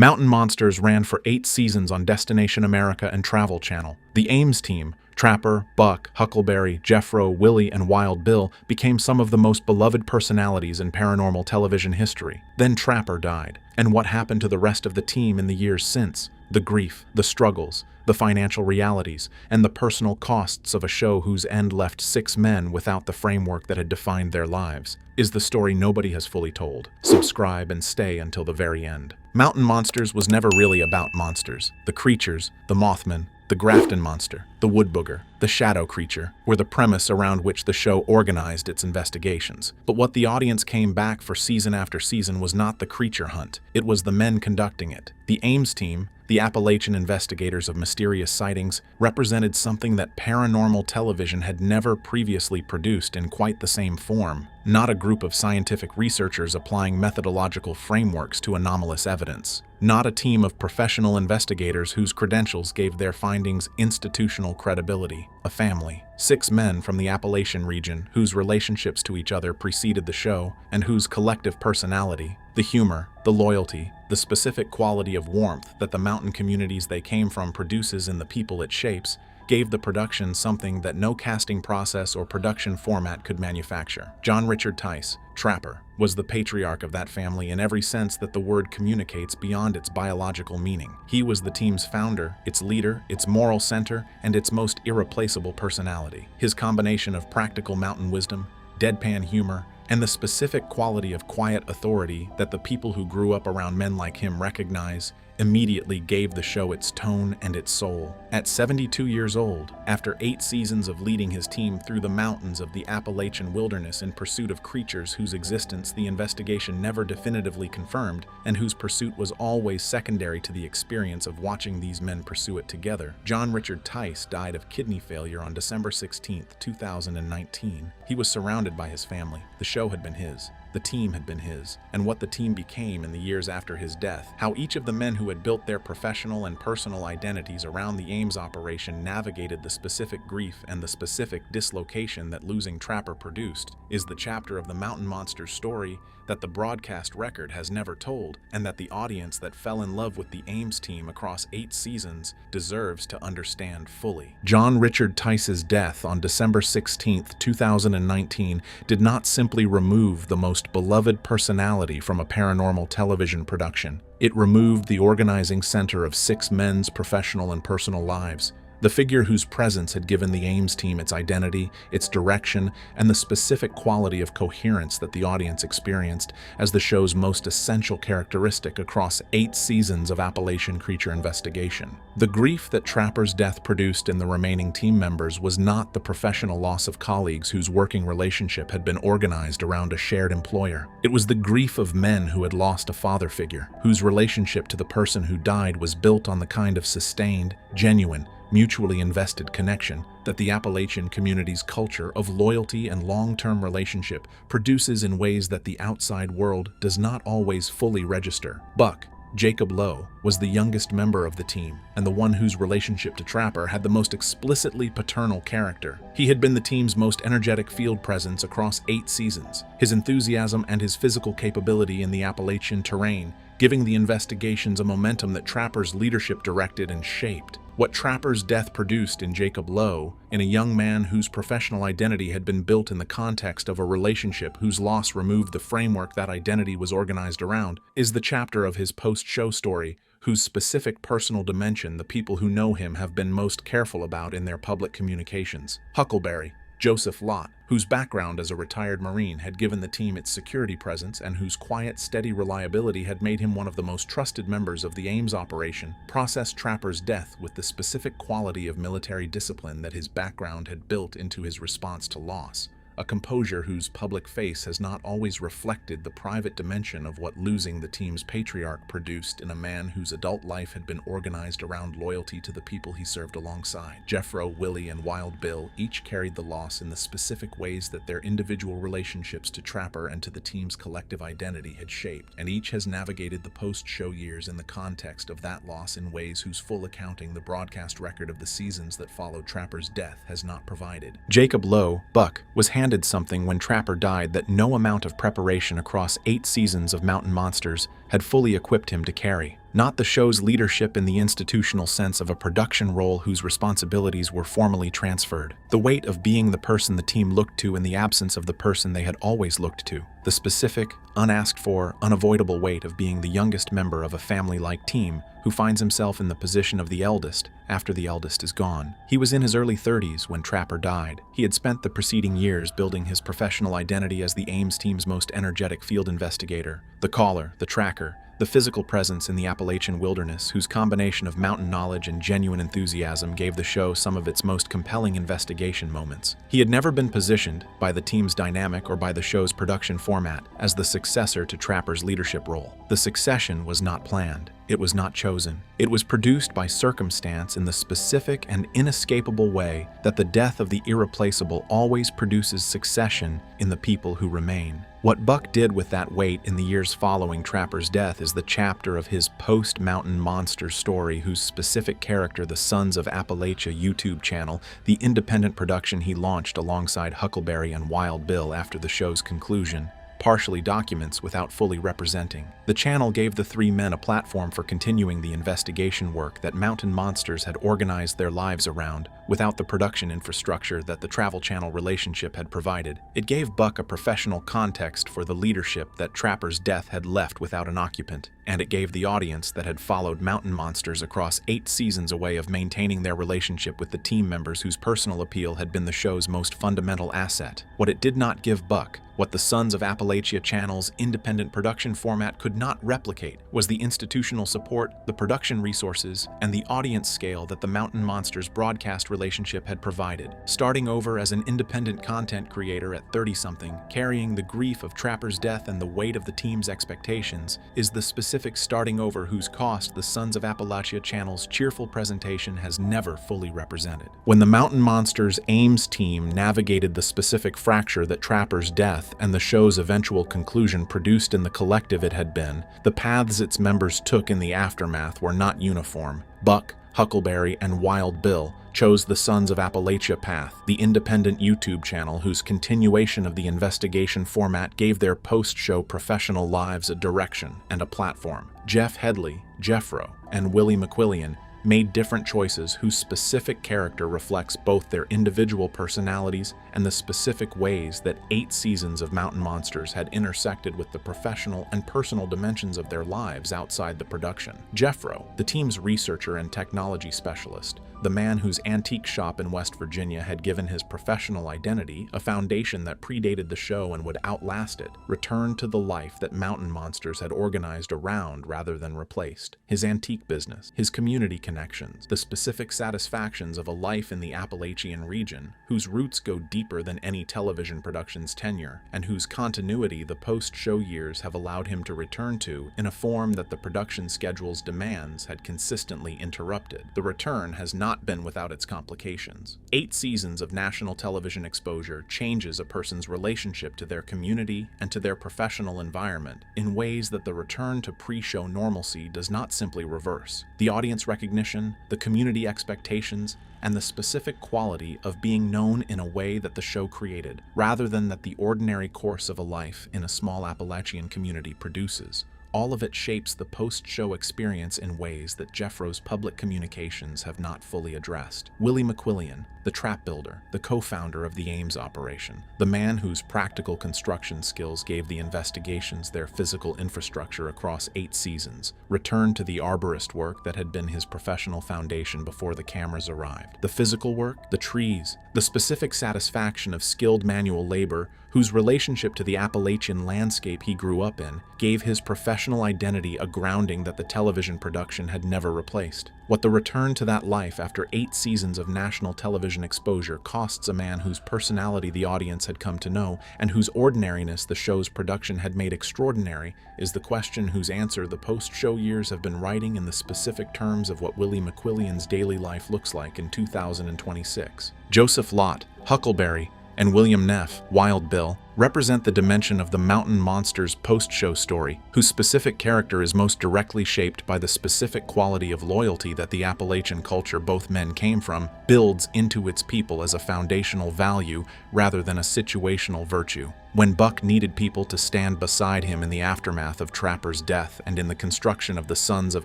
Mountain Monsters ran for 8 seasons on Destination America and Travel Channel. The Ames team, Trapper, Buck, Huckleberry, Jeffro, Willy, and Wild Bill, became some of the most beloved personalities in paranormal television history. Then Trapper died. And what happened to the rest of the team in the years since? The grief, the struggles, the financial realities, and the personal costs of a show whose end left 6 men without the framework that had defined their lives, is the story nobody has fully told. Subscribe and stay until the very end. Mountain Monsters was never really about monsters. The creatures, the Mothman, the Grafton Monster, the Wood Booger, the Shadow Creature, were the premise around which the show organized its investigations. But what the audience came back for season after season was not the creature hunt. It was the men conducting it. The Ames team, the Appalachian investigators of mysterious sightings, represented something that paranormal television had never previously produced in quite the same form. Not a group of scientific researchers applying methodological frameworks to anomalous evidence. Not a team of professional investigators whose credentials gave their findings institutional credibility. A family. 6 men from the Appalachian region whose relationships to each other preceded the show and whose collective personality, the humor, the loyalty, the specific quality of warmth that the mountain communities they came from produces in the people it shapes, gave the production something that no casting process or production format could manufacture. John Richard Tice, Trapper, was the patriarch of that family in every sense that the word communicates beyond its biological meaning. He was the team's founder, its leader, its moral center, and its most irreplaceable personality. His combination of practical mountain wisdom, deadpan humor, and the specific quality of quiet authority that the people who grew up around men like him recognize immediately gave the show its tone and its soul. At 72 years old, after 8 seasons of leading his team through the mountains of the Appalachian wilderness in pursuit of creatures whose existence the investigation never definitively confirmed, and whose pursuit was always secondary to the experience of watching these men pursue it together, John Richard Tice died of kidney failure on December 16, 2019. He was surrounded by his family. The show had been his. The team had been his, and what the team became in the years after his death, how each of the men who had built their professional and personal identities around the Ames operation navigated the specific grief and the specific dislocation that losing Trapper produced, is the chapter of the Mountain Monsters story that the broadcast record has never told, and that the audience that fell in love with the Ames team across 8 seasons deserves to understand fully. John Richard Tice's death on December 16, 2019 did not simply remove the most beloved personality from a paranormal television production. It removed the organizing center of 6 men's professional and personal lives. The figure whose presence had given the Ames team its identity, its direction, and the specific quality of coherence that the audience experienced as the show's most essential characteristic across 8 seasons of Appalachian creature investigation. The grief that Trapper's death produced in the remaining team members was not the professional loss of colleagues whose working relationship had been organized around a shared employer. It was the grief of men who had lost a father figure, whose relationship to the person who died was built on the kind of sustained, genuine, mutually invested connection that the Appalachian community's culture of loyalty and long-term relationship produces in ways that the outside world does not always fully register. Buck, Jacob Lowe, was the youngest member of the team and the one whose relationship to Trapper had the most explicitly paternal character. He had been the team's most energetic field presence across 8 seasons. His enthusiasm and his physical capability in the Appalachian terrain, giving the investigations a momentum that Trapper's leadership directed and shaped. What Trapper's death produced in Jacob Lowe, in a young man whose professional identity had been built in the context of a relationship whose loss removed the framework that identity was organized around, is the chapter of his post-show story, whose specific personal dimension the people who know him have been most careful about in their public communications. Huckleberry, Joseph Lott, whose background as a retired Marine had given the team its security presence and whose quiet, steady reliability had made him one of the most trusted members of the Ames operation, processed Trapper's death with the specific quality of military discipline that his background had built into his response to loss. A composure whose public face has not always reflected the private dimension of what losing the team's patriarch produced in a man whose adult life had been organized around loyalty to the people he served alongside. Jeffro, Willy, and Wild Bill each carried the loss in the specific ways that their individual relationships to Trapper and to the team's collective identity had shaped, and each has navigated the post-show years in the context of that loss in ways whose full accounting the broadcast record of the seasons that followed Trapper's death has not provided. Jacob Lowe, Buck, was handed something when Trapper died that no amount of preparation across 8 seasons of Mountain Monsters had fully equipped him to carry. not the show's leadership in the institutional sense of a production role whose responsibilities were formally transferred. The weight of being the person the team looked to in the absence of the person they had always looked to. The specific, unasked for, unavoidable weight of being the youngest member of a family-like team who finds himself in the position of the eldest after the eldest is gone. He was in his early 30s when Trapper died. He had spent the preceding years building his professional identity as the Ames team's most energetic field investigator, the caller, the tracker, the physical presence in the Appalachian wilderness, whose combination of mountain knowledge and genuine enthusiasm gave the show some of its most compelling investigation moments. He had never been positioned, by the team's dynamic or by the show's production format, as the successor to Trapper's leadership role. The succession was not planned. It was not chosen. It was produced by circumstance in the specific and inescapable way that the death of the irreplaceable always produces succession in the people who remain. What Buck did with that weight in the years following Trapper's death is the chapter of his post-Mountain Monster story whose specific character the Sons of Appalachia YouTube channel, the independent production he launched alongside Huckleberry and Wild Bill after the show's conclusion, partially documents without fully representing. The channel gave the three men a platform for continuing the investigation work that Mountain Monsters had organized their lives around, without the production infrastructure that the Travel Channel relationship had provided. It gave Buck a professional context for the leadership that Trapper's death had left without an occupant, and it gave the audience that had followed Mountain Monsters across 8 seasons a way of maintaining their relationship with the team members whose personal appeal had been the show's most fundamental asset. What it did not give Buck, what the Sons of Appalachia channel's independent production format could not replicate, was the institutional support, the production resources, and the audience scale that the Mountain Monsters broadcast relationship had provided. Starting over as an independent content creator at 30-something, carrying the grief of Trapper's death and the weight of the team's expectations, is the specific starting over whose cost the Sons of Appalachia channel's cheerful presentation has never fully represented. When the Mountain Monsters Ames team navigated the specific fracture that Trapper's death and the show's eventual conclusion produced in the collective it had been, the paths its members took in the aftermath were not uniform. Buck, Huckleberry, and Wild Bill chose the Sons of Appalachia path, the independent YouTube channel whose continuation of the investigation format gave their post-show professional lives a direction and a platform. Jeff Headley, Jeffro, and Willy McQuillian made different choices whose specific character reflects both their individual personalities and the specific ways that 8 seasons of Mountain Monsters had intersected with the professional and personal dimensions of their lives outside the production. Jeffro, the team's researcher and technology specialist, the man whose antique shop in West Virginia had given his professional identity a foundation that predated the show and would outlast it, returned to the life that Mountain Monsters had organized around rather than replaced. His antique business, his community connections, the specific satisfactions of a life in the Appalachian region, whose roots go deeper than any television production's tenure, and whose continuity the post-show years have allowed him to return to in a form that the production schedule's demands had consistently interrupted. The return has not been without its complications. 8 seasons of national television exposure changes a person's relationship to their community and to their professional environment in ways that the return to pre-show normalcy does not simply reverse. The audience recognition, the community expectations, and the specific quality of being known in a way that the show created, rather than that the ordinary course of a life in a small Appalachian community produces. All of it shapes the post-show experience in ways that Jeffro's public communications have not fully addressed. Willy McQuillian, the trap builder, the co-founder of the Ames operation, the man whose practical construction skills gave the investigations their physical infrastructure across 8 seasons, returned to the arborist work that had been his professional foundation before the cameras arrived. The physical work, the trees, the specific satisfaction of skilled manual labor, whose relationship to the Appalachian landscape he grew up in, gave his professional identity a grounding that the television production had never replaced. What the return to that life after 8 seasons of national television exposure costs a man whose personality the audience had come to know and whose ordinariness the show's production had made extraordinary is the question whose answer the post-show years have been writing in the specific terms of what Willy McQuillian's daily life looks like in 2026. Joseph Lott, Huckleberry, and William Neff, Wild Bill, represent the dimension of the mountain monster's post-show story, whose specific character is most directly shaped by the specific quality of loyalty that the Appalachian culture both men came from builds into its people as a foundational value rather than a situational virtue. When Buck needed people to stand beside him in the aftermath of Trapper's death and in the construction of the Sons of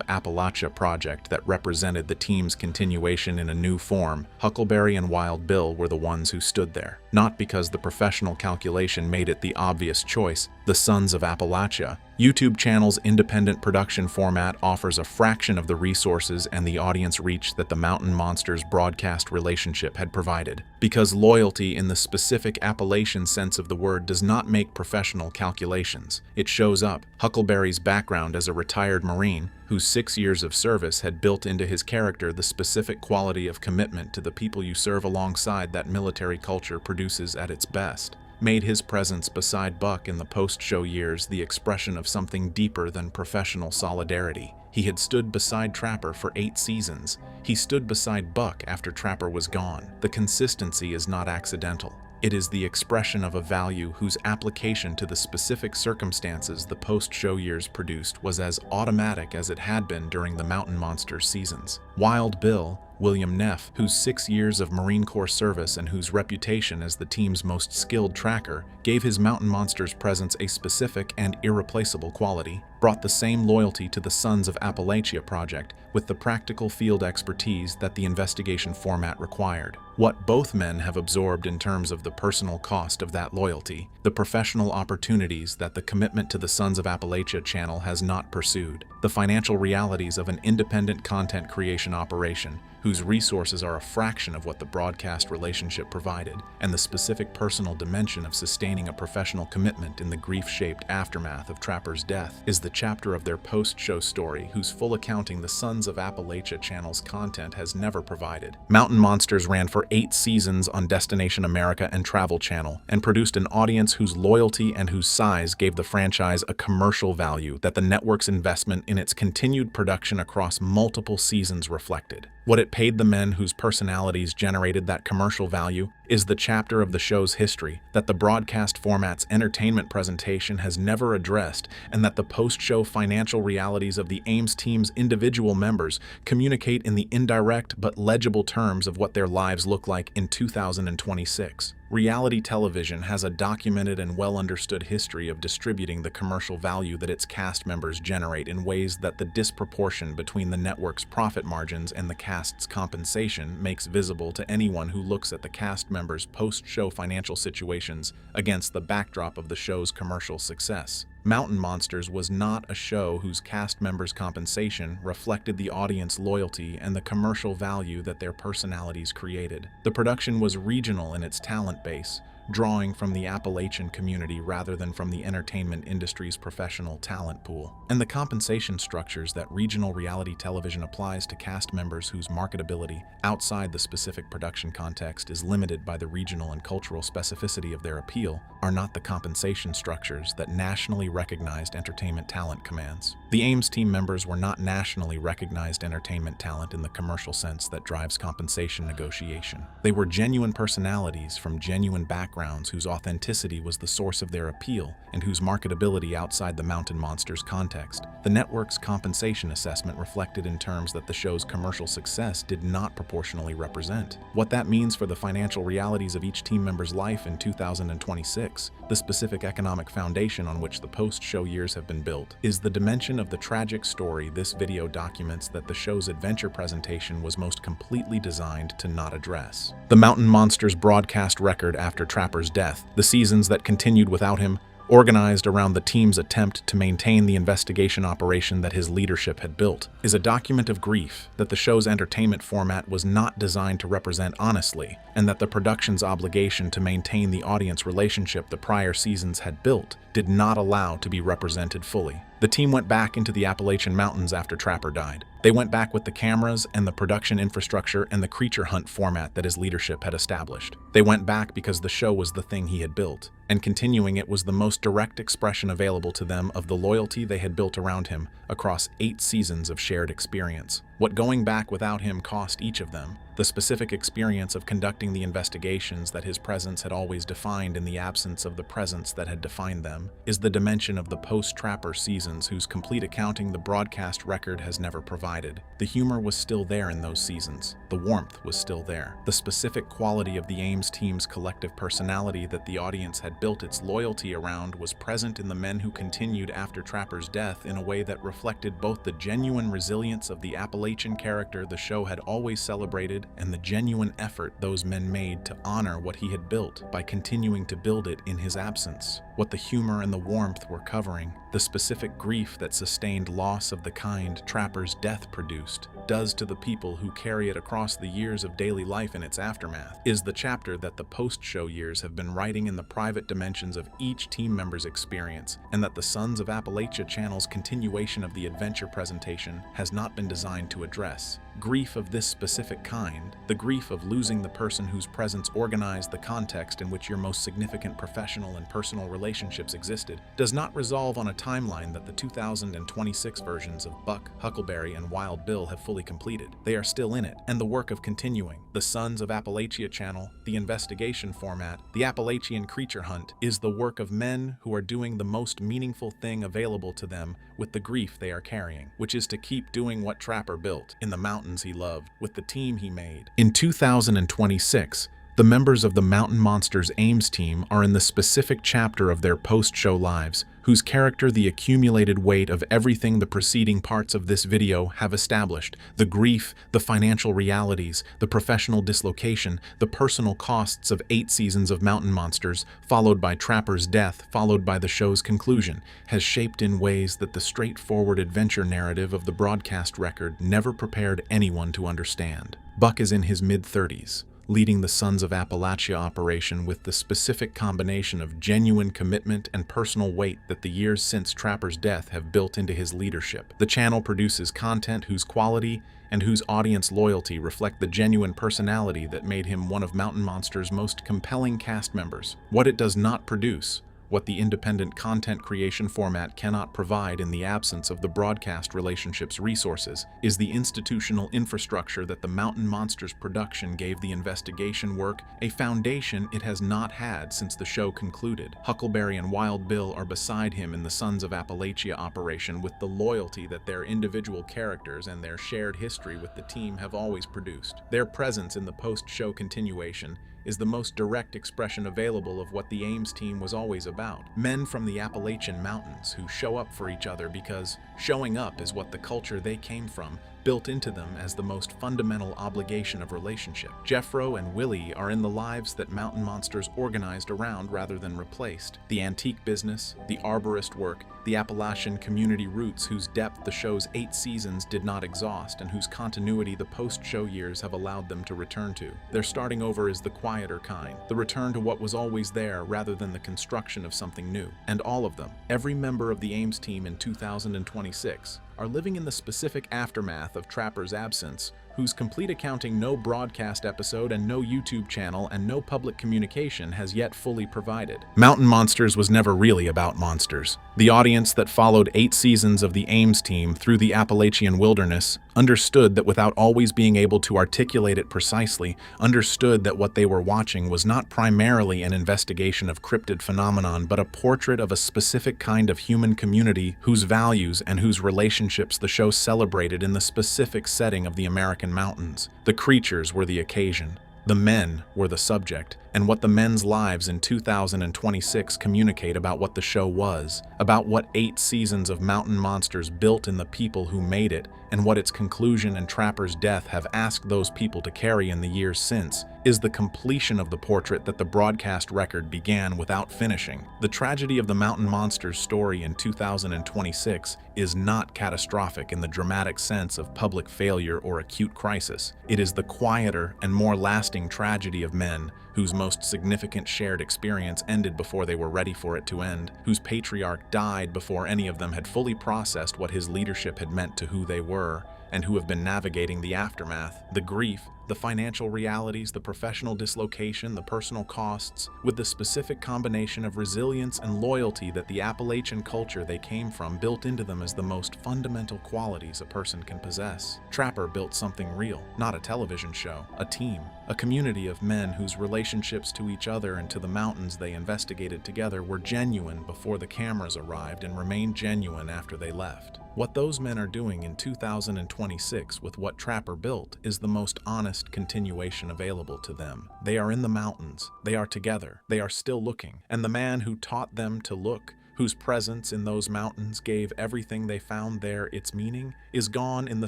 Appalachia project that represented the team's continuation in a new form, Huckleberry and Wild Bill were the ones who stood there. Not because the professional calculation made it the obvious choice, the Sons of Appalachia, YouTube channel's independent production format offers a fraction of the resources and the audience reach that the Mountain Monsters broadcast relationship had provided. Because loyalty in the specific Appalachian sense of the word does not make professional calculations. It shows up. Huckleberry's background as a retired Marine, whose 6 years of service had built into his character the specific quality of commitment to the people you serve alongside that military culture produces at its best, made his presence beside Buck in the post-show years the expression of something deeper than professional solidarity. He had stood beside Trapper for 8 seasons. He stood beside Buck after Trapper was gone. The consistency is not accidental. It is the expression of a value whose application to the specific circumstances the post-show years produced was as automatic as it had been during the Mountain Monsters seasons. Wild Bill, William Neff, whose 6 years of Marine Corps service and whose reputation as the team's most skilled tracker gave his Mountain Monsters presence a specific and irreplaceable quality, brought the same loyalty to the Sons of Appalachia project with the practical field expertise that the investigation format required. What both men have absorbed in terms of the personal cost of that loyalty, the professional opportunities that the commitment to the Sons of Appalachia channel has not pursued, the financial realities of an independent content creation operation whose resources are a fraction of what the broadcast relationship provided, and the specific personal dimension of sustaining a professional commitment in the grief-shaped aftermath of Trapper's death, is the chapter of their post-show story whose full accounting the Sons of Appalachia channel's content has never provided. Mountain Monsters ran for 8 seasons on Destination America and Travel Channel, and produced an audience whose loyalty and whose size gave the franchise a commercial value that the network's investment in its continued production across multiple seasons reflected. What it paid the men whose personalities generated that commercial value is the chapter of the show's history that the broadcast format's entertainment presentation has never addressed, and that the post-show financial realities of the Ames team's individual members communicate in the indirect but legible terms of what their lives look like in 2026. Reality television has a documented and well-understood history of distributing the commercial value that its cast members generate in ways that the disproportion between the network's profit margins and the cast's compensation makes visible to anyone who looks at the cast members' post-show financial situations against the backdrop of the show's commercial success. Mountain Monsters was not a show whose cast members' compensation reflected the audience loyalty and the commercial value that their personalities created. The production was regional in its talent base, drawing from the Appalachian community rather than from the entertainment industry's professional talent pool. And the compensation structures that regional reality television applies to cast members whose marketability outside the specific production context is limited by the regional and cultural specificity of their appeal are not the compensation structures that nationally recognized entertainment talent commands. The Ames team members were not nationally recognized entertainment talent in the commercial sense that drives compensation negotiation. They were genuine personalities from genuine backgrounds whose authenticity was the source of their appeal and whose marketability outside the Mountain Monsters context. The network's compensation assessment reflected in terms that the show's commercial success did not proportionally represent. What that means for the financial realities of each team member's life in 2026, the specific economic foundation on which the post-show years have been built, is the dimension of the tragic story this video documents that the show's adventure presentation was most completely designed to not address. The Mountain Monsters broadcast record after Trapper's death, the seasons that continued without him, organized around the team's attempt to maintain the investigation operation that his leadership had built, is a document of grief that the show's entertainment format was not designed to represent honestly, and that the production's obligation to maintain the audience relationship the prior seasons had built did not allow to be represented fully. The team went back into the Appalachian Mountains after Trapper died. They went back with the cameras and the production infrastructure and the creature hunt format that his leadership had established. They went back because the show was the thing he had built, and continuing it was the most direct expression available to them of the loyalty they had built around him across 8 seasons of shared experience. what going back without him cost each of them, the specific experience of conducting the investigations that his presence had always defined in the absence of the presence that had defined them, is the dimension of the post-Trapper seasons whose complete accounting the broadcast record has never provided. The humor was still there in those seasons. The warmth was still there. The specific quality of the Ames team's collective personality that the audience had built its loyalty around was present in the men who continued after Trapper's death in a way that reflected both the genuine resilience of the Appalachian character the show had always celebrated and the genuine effort those men made to honor what he had built by continuing to build it in his absence. What the humor and the warmth were covering, the specific grief that sustained loss of the kind Trapper's death produced, does to the people who carry it across the years of daily life in its aftermath, is the chapter that the post-show years have been writing in the private dimensions of each team member's experience, and that the Sons of Appalachia channel's continuation of the adventure presentation has not been designed to address. Grief of this specific kind, the grief of losing the person whose presence organized the context in which your most significant professional and personal relationships existed, does not resolve on a timeline that the 2026 versions of Buck, Huckleberry, and Wild Bill have fully completed. They are still in it, and the work of continuing. The Sons of Appalachia channel, the investigation format, the Appalachian creature hunt, is the work of men who are doing the most meaningful thing available to them with the grief they are carrying, which is to keep doing what Trapper built in the mountains he loved, with the team he made. In 2026, the members of the Mountain Monsters Ames team are in the specific chapter of their post-show lives, whose character the accumulated weight of everything the preceding parts of this video have established: the grief, the financial realities, the professional dislocation, the personal costs of 8 seasons of Mountain Monsters, followed by Trapper's death, followed by the show's conclusion, has shaped in ways that the straightforward adventure narrative of the broadcast record never prepared anyone to understand. Buck is in his mid-30s. Leading the Sons of Appalachia operation with the specific combination of genuine commitment and personal weight that the years since Trapper's death have built into his leadership. The channel produces content whose quality and whose audience loyalty reflect the genuine personality that made him one of Mountain Monsters' most compelling cast members. What it does not produce, what the independent content creation format cannot provide in the absence of the broadcast relationship's resources, is the institutional infrastructure that the Mountain Monsters production gave the investigation work, a foundation it has not had since the show concluded. Huckleberry and Wild Bill are beside him in the Sons of Appalachia operation with the loyalty that their individual characters and their shared history with the team have always produced. Their presence in the post-show continuation is the most direct expression available of what the Ames team was always about. Men from the Appalachian Mountains who show up for each other because showing up is what the culture they came from built into them as the most fundamental obligation of relationship. Jeffro and Willy are in the lives that Mountain Monsters organized around rather than replaced. The antique business, the arborist work, the Appalachian community roots whose depth the show's 8 seasons did not exhaust and whose continuity the post-show years have allowed them to return to. Their starting over is the quieter kind, the return to what was always there rather than the construction of something new. And all of them, every member of the Ames team in 2026, are living in the specific aftermath of Trapper's absence, whose complete accounting no broadcast episode and no YouTube channel and no public communication has yet fully provided. Mountain Monsters was never really about monsters. The audience that followed 8 seasons of the Ames team through the Appalachian wilderness understood that without always being able to articulate it precisely, understood that what they were watching was not primarily an investigation of cryptid phenomenon, but a portrait of a specific kind of human community whose values and whose relationships the show celebrated in the specific setting of the American mountains. The creatures were the occasion. The men were the subject, and what the men's lives in 2026 communicate about what the show was, about what 8 seasons of Mountain Monsters built in the people who made it, and what its conclusion and Trapper's death have asked those people to carry in the years since, is the completion of the portrait that the broadcast record began without finishing. The tragedy of the Mountain Monsters story in 2026 is not catastrophic in the dramatic sense of public failure or acute crisis. It is the quieter and more lasting tragedy of men whose most significant shared experience ended before they were ready for it to end, whose patriarch died before any of them had fully processed what his leadership had meant to who they were, and who have been navigating the aftermath, the grief, The financial realities, the professional dislocation, the personal costs, with the specific combination of resilience and loyalty that the Appalachian culture they came from built into them as the most fundamental qualities a person can possess. Trapper built something real, not a television show, a team, a community of men whose relationships to each other and to the mountains they investigated together were genuine before the cameras arrived and remained genuine after they left. What those men are doing in 2026 with what Trapper built is the most honest continuation available to them. They are in the mountains, they are together, they are still looking, and the man who taught them to look, whose presence in those mountains gave everything they found there its meaning, is gone in the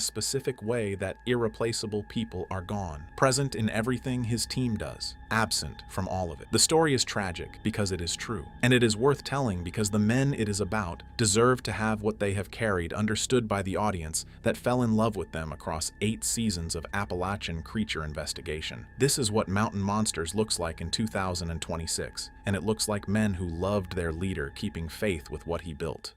specific way that irreplaceable people are gone, present in everything his team does, absent from all of it. The story is tragic because it is true, and it is worth telling because the men it is about deserve to have what they have carried understood by the audience that fell in love with them across 8 seasons of Appalachian creature investigation. This is what Mountain Monsters looks like in 2026, and it looks like men who loved their leader keeping faith with what he built.